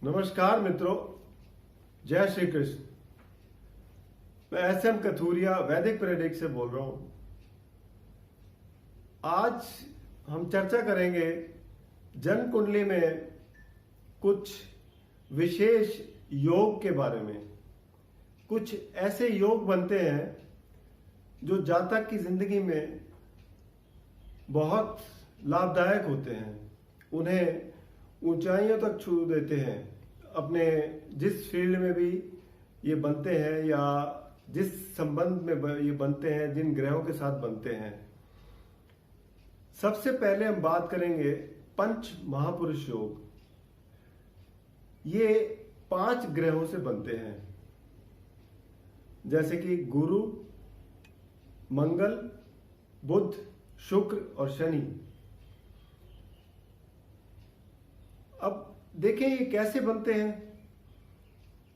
नमस्कार मित्रों, जय श्री कृष्ण। मैं एस.एम. कथूरिया वैदिक प्रेडिक्ट से बोल रहा हूं। आज हम चर्चा करेंगे जन्म कुंडली में कुछ विशेष योग के बारे में। कुछ ऐसे योग बनते हैं जो जातक की जिंदगी में बहुत लाभदायक होते हैं, उन्हें ऊंचाइयों तक छू देते हैं। अपने जिस फील्ड में भी ये बनते हैं या जिस संबंध में ये बनते हैं, जिन ग्रहों के साथ बनते हैं। सबसे पहले हम बात करेंगे पंच महापुरुष योग। ये 5 ग्रहों से बनते हैं, जैसे कि गुरु, मंगल, बुध, शुक्र और शनि। अब देखें ये कैसे बनते हैं।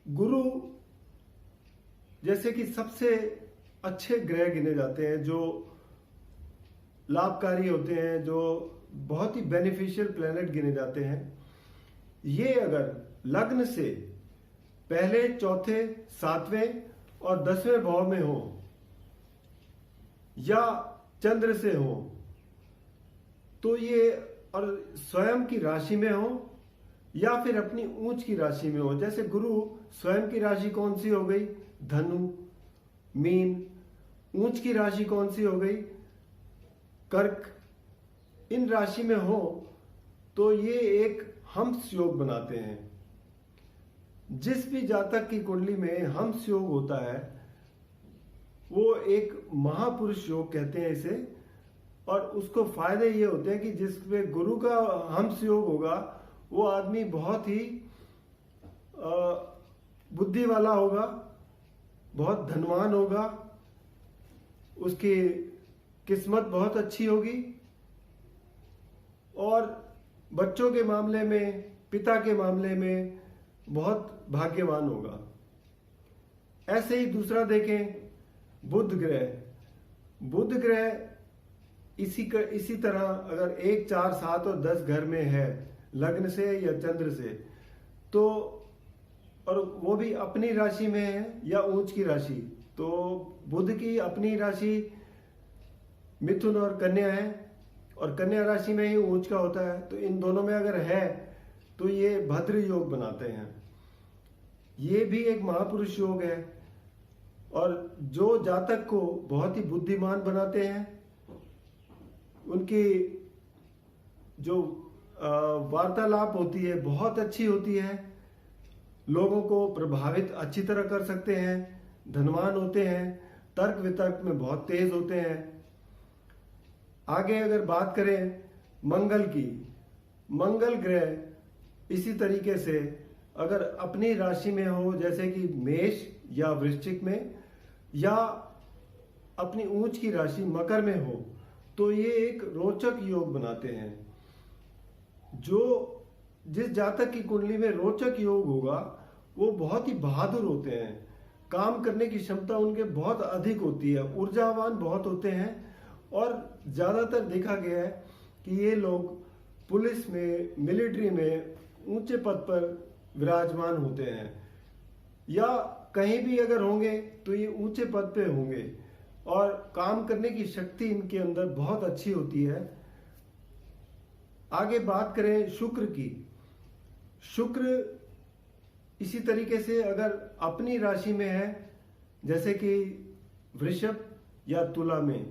गुरु जैसे कि सबसे अच्छे ग्रह गिने जाते हैं, जो लाभकारी होते हैं, जो बहुत ही बेनिफिशियल प्लेनेट गिने जाते हैं। ये अगर लग्न से पहले, चौथे, 7वें और 10वें भाव में हो या चंद्र से हो, तो ये और स्वयं की राशि में हो या फिर अपनी ऊंच की राशि में हो। जैसे गुरु स्वयं की राशि कौन सी हो गई? धनु, मीन। ऊंच की राशि कौन सी हो गई? कर्क। इन राशि में हो तो ये एक हंस योग बनाते हैं। जिस भी जातक की कुंडली में हंस योग होता है वो एक महापुरुष योग कहते हैं इसे। और उसको फायदे ये होते हैं कि जिसमें गुरु का हंस योग होगा वो आदमी बहुत ही बुद्धि वाला होगा, बहुत धनवान होगा, उसकी किस्मत बहुत अच्छी होगी और बच्चों के मामले में, पिता के मामले में बहुत भाग्यवान होगा। ऐसे ही दूसरा देखें, बुध ग्रह। बुध ग्रह इसी तरह अगर 1, 4, 7 और 10 घर में है, लग्न से या चंद्र से, तो और वो भी अपनी राशि में है या ऊंच की राशि, तो बुध की अपनी राशि मिथुन और कन्या है और कन्या राशि में ही ऊंच का होता है। तो इन दोनों में अगर है तो ये भद्र योग बनाते हैं। ये भी एक महापुरुष योग है और जो जातक को बहुत ही बुद्धिमान बनाते हैं, उनकी जो वार्तालाप होती है बहुत अच्छी होती है, लोगों को प्रभावित अच्छी तरह कर सकते हैं, धनवान होते हैं, तर्क वितर्क में बहुत तेज होते हैं। आगे अगर बात करें मंगल की, मंगल ग्रह इसी तरीके से अगर अपनी राशि में हो, जैसे कि मेष या वृश्चिक में, या अपनी ऊंच की राशि मकर में हो, तो ये एक रोचक योग बनाते हैं। जो जिस जातक की कुंडली में रोचक योग होगा वो बहुत ही बहादुर होते हैं, काम करने की क्षमता उनके बहुत अधिक होती है, ऊर्जावान बहुत होते हैं। और ज्यादातर देखा गया है कि ये लोग पुलिस में, मिलिट्री में ऊंचे पद पर विराजमान होते हैं, या कहीं भी अगर होंगे तो ये ऊंचे पद पे होंगे और काम करने की शक्ति इनके अंदर बहुत अच्छी होती है। आगे बात करें शुक्र की। शुक्र इसी तरीके से अगर अपनी राशि में है, जैसे कि वृषभ या तुला में,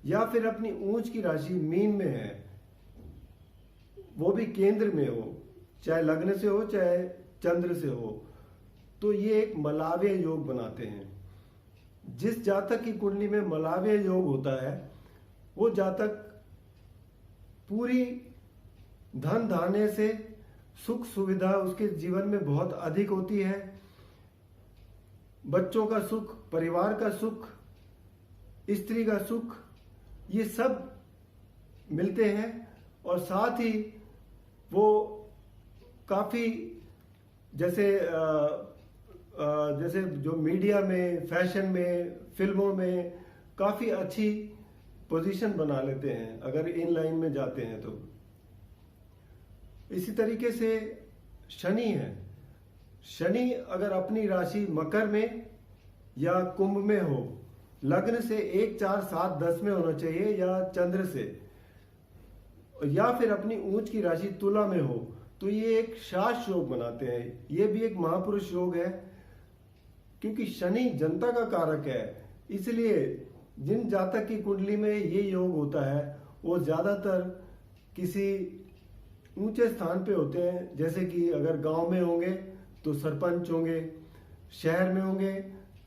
या फिर अपनी ऊंच की राशि मीन में है, वो भी केंद्र में हो, चाहे लग्न से हो चाहे चंद्र से हो, तो ये एक मलाव्य योग बनाते हैं। जिस जातक की कुंडली में मलाव्य योग होता है वो जातक पूरी धन धान्य से, सुख सुविधा उसके जीवन में बहुत अधिक होती है। बच्चों का सुख, परिवार का सुख, स्त्री का सुख, ये सब मिलते हैं। और साथ ही वो काफी जैसे जो मीडिया में, फैशन में, फिल्मों में काफी अच्छी पोजीशन बना लेते हैं अगर इन लाइन में जाते हैं तो। इसी तरीके से शनि है। शनि अगर अपनी राशि मकर में या कुंभ में हो, लग्न से 1, 4, 7, 10 में होना चाहिए या चंद्र से, या फिर अपनी ऊंच की राशि तुला में हो, तो ये एक शास योग बनाते हैं। ये भी एक महापुरुष योग है, क्योंकि शनि जनता का कारक है। इसलिए जिन जातक की कुंडली में ये योग होता है वो ज्यादातर किसी ऊंचे स्थान पे होते हैं। जैसे कि अगर गांव में होंगे तो सरपंच होंगे, शहर में होंगे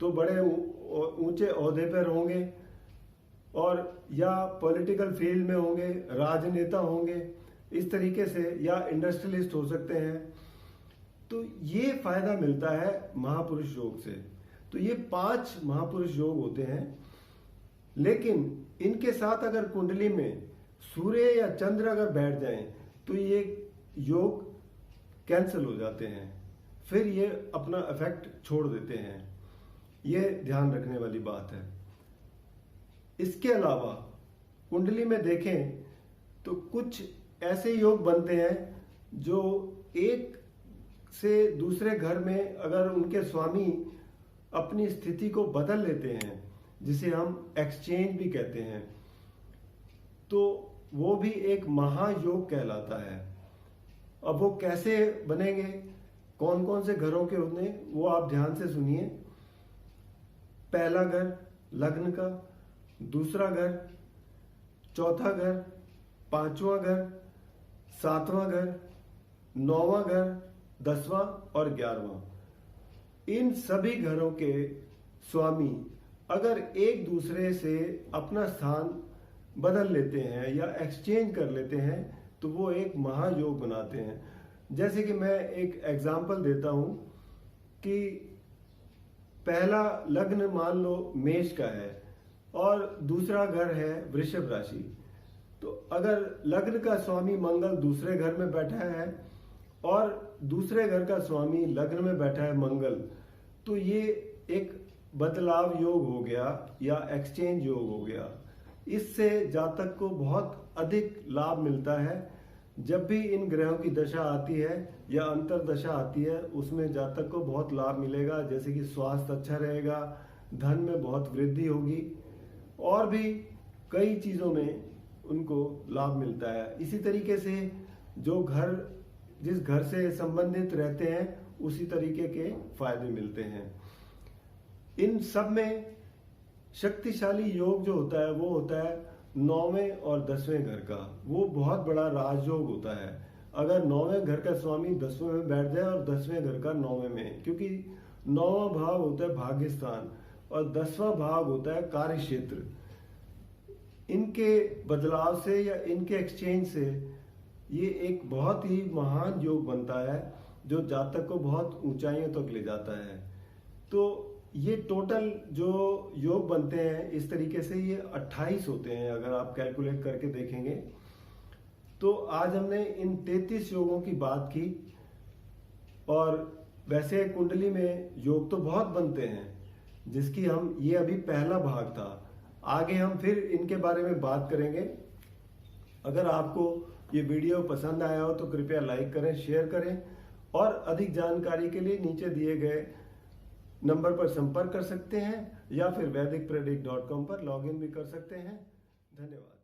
तो बड़े ऊंचे ओहदे पर होंगे, और या पॉलिटिकल फील्ड में होंगे, राजनेता होंगे, इस तरीके से, या इंडस्ट्रियलिस्ट हो सकते हैं। तो ये फायदा मिलता है महापुरुष योग से। तो ये 5 महापुरुष योग होते हैं। लेकिन इनके साथ अगर कुंडली में सूर्य या चंद्र अगर बैठ जाएं तो ये योग कैंसिल हो जाते हैं, फिर ये अपना इफेक्ट छोड़ देते हैं। ये ध्यान रखने वाली बात है। इसके अलावा कुंडली में देखें तो कुछ ऐसे योग बनते हैं जो एक से दूसरे घर में अगर उनके स्वामी अपनी स्थिति को बदल लेते हैं, जिसे हम एक्सचेंज भी कहते हैं, तो वो भी एक महायोग कहलाता है। अब वो कैसे बनेंगे, कौन कौन से घरों के होते हैं, वो आप ध्यान से सुनिए। पहला घर लग्न का, दूसरा घर, चौथा घर, पांचवा घर, सातवां घर, 9वां घर, 10वां और 11वां। इन सभी घरों के स्वामी अगर एक दूसरे से अपना स्थान बदल लेते हैं या एक्सचेंज कर लेते हैं तो वो एक महायोग बनाते हैं। जैसे कि मैं एक एग्जांपल देता हूं कि पहला लग्न मान लो मेष का है और दूसरा घर है वृषभ राशि। तो अगर लग्न का स्वामी मंगल दूसरे घर में बैठा है और दूसरे घर का स्वामी लग्न में बैठा है मंगल, तो ये एक बदलाव योग हो गया या एक्सचेंज योग हो गया। इससे जातक को बहुत अधिक लाभ मिलता है। जब भी इन ग्रहों की दशा आती है या अंतर दशा आती है, उसमें जातक को बहुत लाभ मिलेगा। जैसे कि स्वास्थ्य अच्छा रहेगा, धन में बहुत वृद्धि होगी, और भी कई चीजों में उनको लाभ मिलता है। इसी तरीके से जो घर जिस घर से संबंधित रहते हैं उसी तरीके के फायदे मिलते हैं। इन सब में शक्तिशाली योग जो होता है वो होता है 9वें और 10वें घर का। वो बहुत बड़ा राजयोग होता है। अगर 9वें घर का स्वामी 10वें में बैठ जाए और 10वें घर का 9वें में, क्योंकि 9वां भाव होता है भाग्य स्थान और 10वां भाव होता है कार्य क्षेत्र। इनके बदलाव से या इनके एक्सचेंज से ये एक बहुत ही महान योग बनता है जो जातक को बहुत ऊंचाइयों तक ले जाता है। तो ये टोटल जो योग बनते हैं इस तरीके से ये 28 होते हैं अगर आप कैलकुलेट करके देखेंगे। तो आज हमने इन 33 योगों की बात की। और वैसे कुंडली में योग तो बहुत बनते हैं, जिसकी हम ये अभी पहला भाग था। आगे हम फिर इनके बारे में बात करेंगे। अगर आपको ये वीडियो पसंद आया हो तो कृपया लाइक करें, शेयर करें, और अधिक जानकारी के लिए नीचे दिए गए नंबर पर संपर्क कर सकते हैं या फिर वैदिकप्रेडिक्ट.com पर लॉगिन भी कर सकते हैं। धन्यवाद।